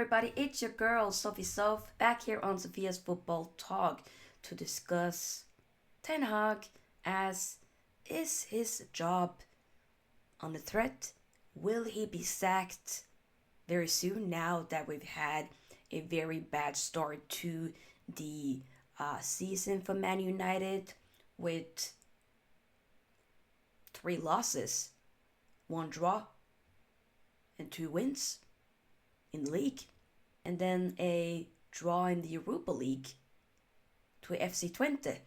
everybody? It's your girl, Sofia, back here on Sofia's Football Talk to discuss Ten Hag as is his job on the threat? Will he be sacked very soon now that we've had a very bad start to the season for Man United with 3 losses, 1 draw, and 2 wins in the league, and then a draw in the Europa League to FC Twente.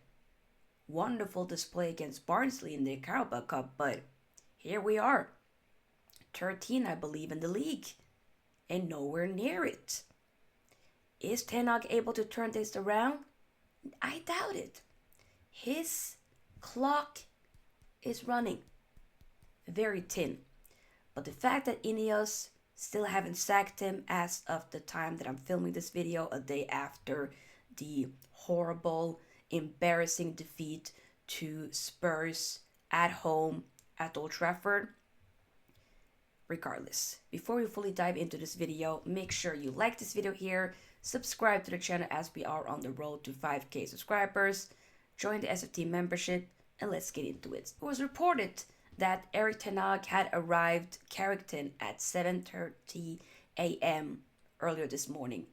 Wonderful display against Barnsley in the Carabao Cup, but here we are, 13 I believe in the league, and nowhere near it. Is Ten Hag able to turn this around? I doubt it. His clock is running very thin, but the fact that Ineos still haven't sacked him as of the time that I'm filming this video, a day after the horrible, embarrassing defeat to Spurs at home at Old Trafford. Regardless, before we fully dive into this video, make sure you like this video here, subscribe to the channel as we are on the road to 5k subscribers, join the SFT membership, and let's get into it. It was reported that Erik Ten Hag had arrived Carrington at 7:30 a.m. earlier this morning,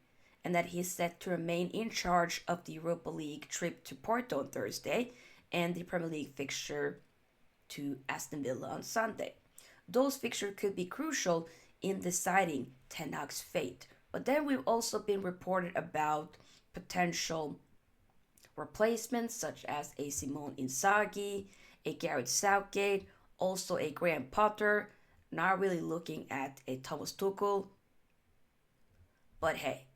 and that he is set to remain in charge of the Europa League trip to Porto on Thursday and the Premier League fixture to Aston Villa on Sunday. Those fixtures could be crucial in deciding Ten Hag's fate. But then we've also been reported about potential replacements such as a Simone Inzaghi, a Gareth Southgate, also a Graham Potter, not really looking at a Thomas Tuchel, but hey.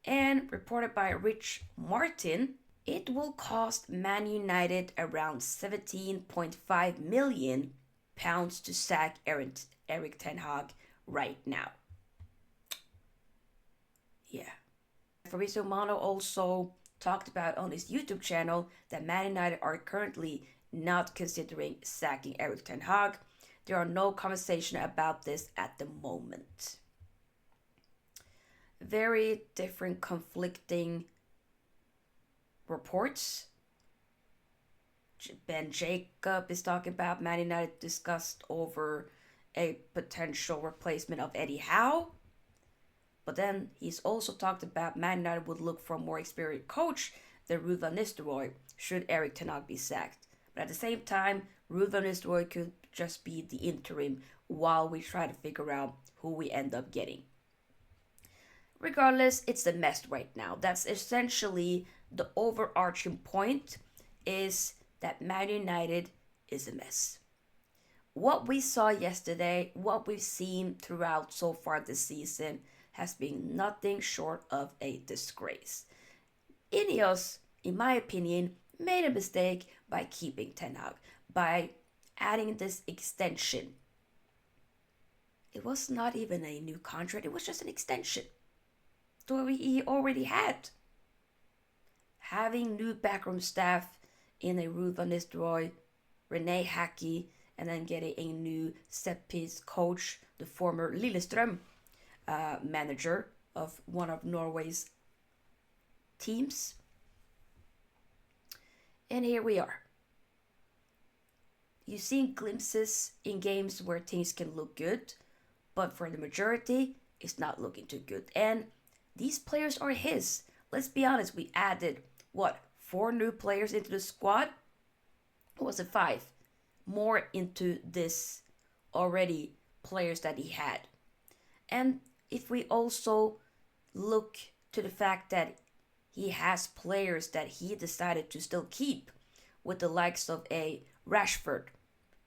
And reported by Rich Martin, it will cost Man United around £17.5 million to sack Erik Ten Hag right now. Yeah. Fabrizio Romano also talked about on his YouTube channel that Man United are currently not considering sacking Erik Ten Hag. There are no conversation about this at the moment. Very different conflicting reports. Ben Jacob is talking about Man United discussed over a potential replacement of Eddie Howe. But then he's also talked about Man United would look for a more experienced coach than Ruud van Nistelrooy should Erik Ten Hag be sacked. But at the same time, Ruud van Nistelrooy could just be the interim while we try to figure out who we end up getting. Regardless, it's a mess right now. That's essentially the overarching point, is that Man United is a mess. What we saw yesterday, what we've seen throughout so far this season, has been nothing short of a disgrace. Ineos, in my opinion, made a mistake by keeping Ten Hag, by adding this extension. It was not even a new contract, it was just an extension to what he already had. Having new backroom staff in a Ruud van Nistelrooy, René Hackey, and then getting a new set-piece coach, the former Lillestrøm manager of one of Norway's teams. And here we are. You've seen glimpses in games where things can look good, but for the majority, it's not looking too good. And these players are his. Let's be honest, we added, 4 new players into the squad? Or was it 5? More into this already players that he had. And if we also look to the fact that he has players that he decided to still keep, with the likes of a Rashford,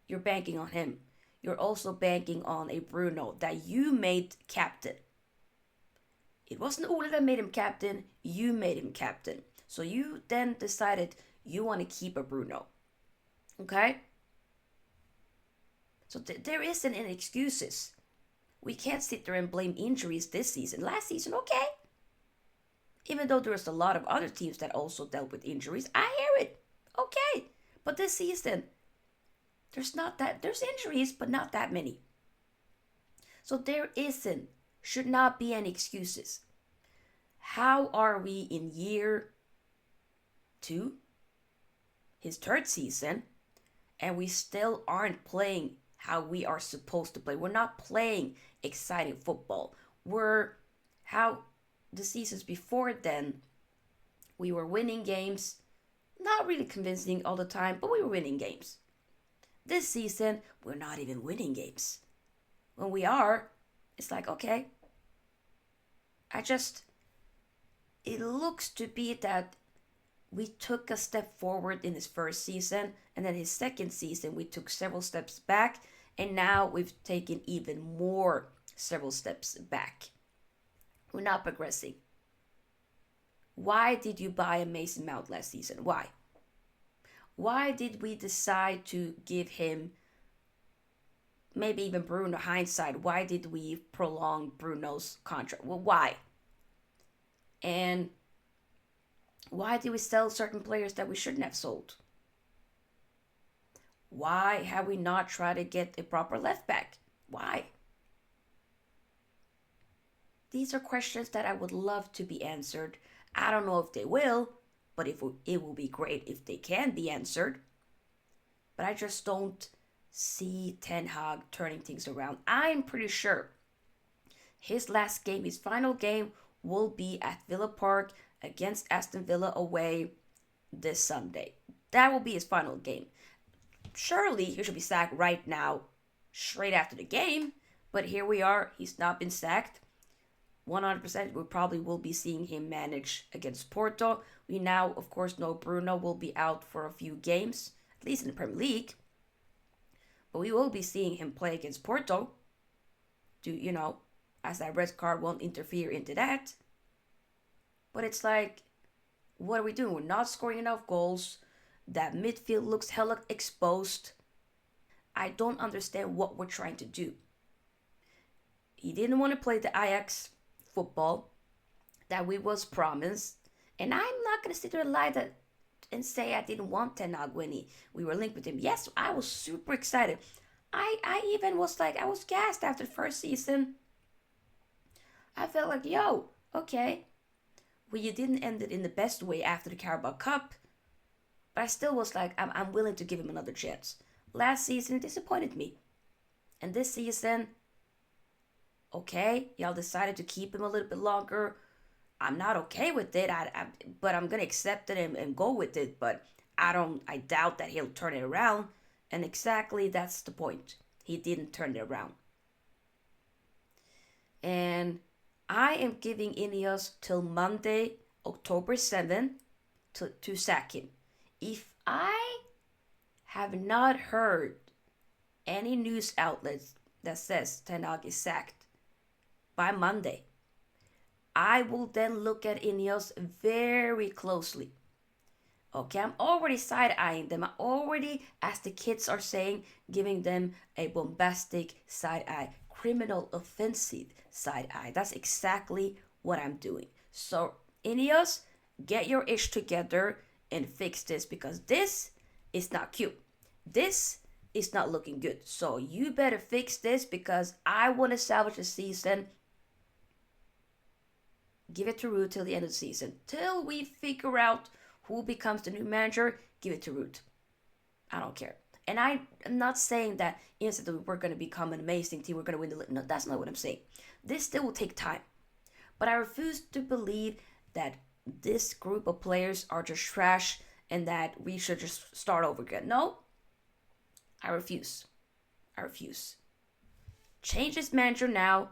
you're banking on him. You're also banking on a Bruno that you made captain. It wasn't Ole that made him captain, you made him captain. So you then decided you want to keep a Bruno. Okay? So there isn't any excuses. We can't sit there and blame injuries this season. Last season, okay. Even though there's a lot of other teams that also dealt with injuries, I hear it. Okay. But this season, there's injuries, but not that many. So there isn't should not be any excuses. How are we in year 2, his 3rd season, and we still aren't playing how we are supposed to play? We're not playing exciting football. We're how the seasons before then, we were winning games, not really convincing all the time, but we were winning games. This season, we're not even winning games. When we are, it's like, okay, it looks to be that we took a step forward in his first season, and then his second season, we took several steps back, and now we've taken even more several steps back. We're not progressing. Why did you buy a Mason Mount last season? Why? Why did we decide to give him, maybe even Bruno, hindsight, why did we prolong Bruno's contract? Well, why? And why did we sell certain players that we shouldn't have sold? Why have we not tried to get a proper left back? Why? These are questions that I would love to be answered. I don't know if they will, but it will be great if they can be answered. But I just don't see Ten Hag turning things around. I'm pretty sure his last game, his final game, will be at Villa Park against Aston Villa away this Sunday. That will be his final game. Surely he should be sacked right now, straight after the game. But here we are. He's not been sacked. 100% we probably will be seeing him manage against Porto. We now, of course, know Bruno will be out for a few games, at least in the Premier League. But we will be seeing him play against Porto. As that red card won't interfere into that. But it's like, what are we doing? We're not scoring enough goals. That midfield looks hella exposed. I don't understand what we're trying to do. He didn't want to play the Ajax football that we was promised. And I'm not going to sit there and lie and say I didn't want Ten Hag when we were linked with him. Yes, I was super excited. I even was like, I was gassed after the first season. I felt like, yo, okay. Well, you didn't end it in the best way after the Carabao Cup. But I still was like, I'm willing to give him another chance. Last season, it disappointed me. And this season, okay, y'all decided to keep him a little bit longer. I'm not okay with it, but I'm going to accept it and go with it. But I doubt that he'll turn it around. And exactly that's the point. He didn't turn it around. And I am giving Ineos till Monday, October 7th to sack him. If I have not heard any news outlets that says Ten Hag is sacked by Monday, I will then look at Ineos very closely. Okay, I'm already side-eyeing them. I'm already, as the kids are saying, giving them a bombastic side-eye. Criminal offensive side-eye. That's exactly what I'm doing. So, Ineos, get your ish together and fix this, because this is not cute. This is not looking good. So, you better fix this, because I want to salvage the season. Give it to Ruud till the end of the season. Till we figure out who becomes the new manager, give it to Ruud. I don't care. And I'm not saying that instantly we're going to become an amazing team, we're going to win the league. No, that's not what I'm saying. This still will take time. But I refuse to believe that this group of players are just trash and that we should just start over again. No, I refuse. Change this manager now.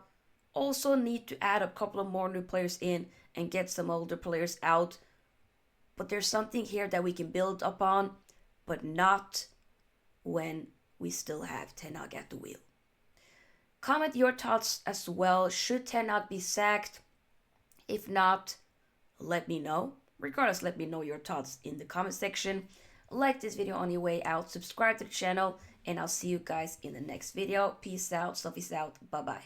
Also need to add a couple of more new players in and get some older players out. But there's something here that we can build upon, but not when we still have Ten Hag at the wheel. Comment your thoughts as well. Should Ten Hag be sacked? If not, let me know. Regardless, let me know your thoughts in the comment section. Like this video on your way out. Subscribe to the channel. And I'll see you guys in the next video. Peace out. Sofia out. Bye-bye.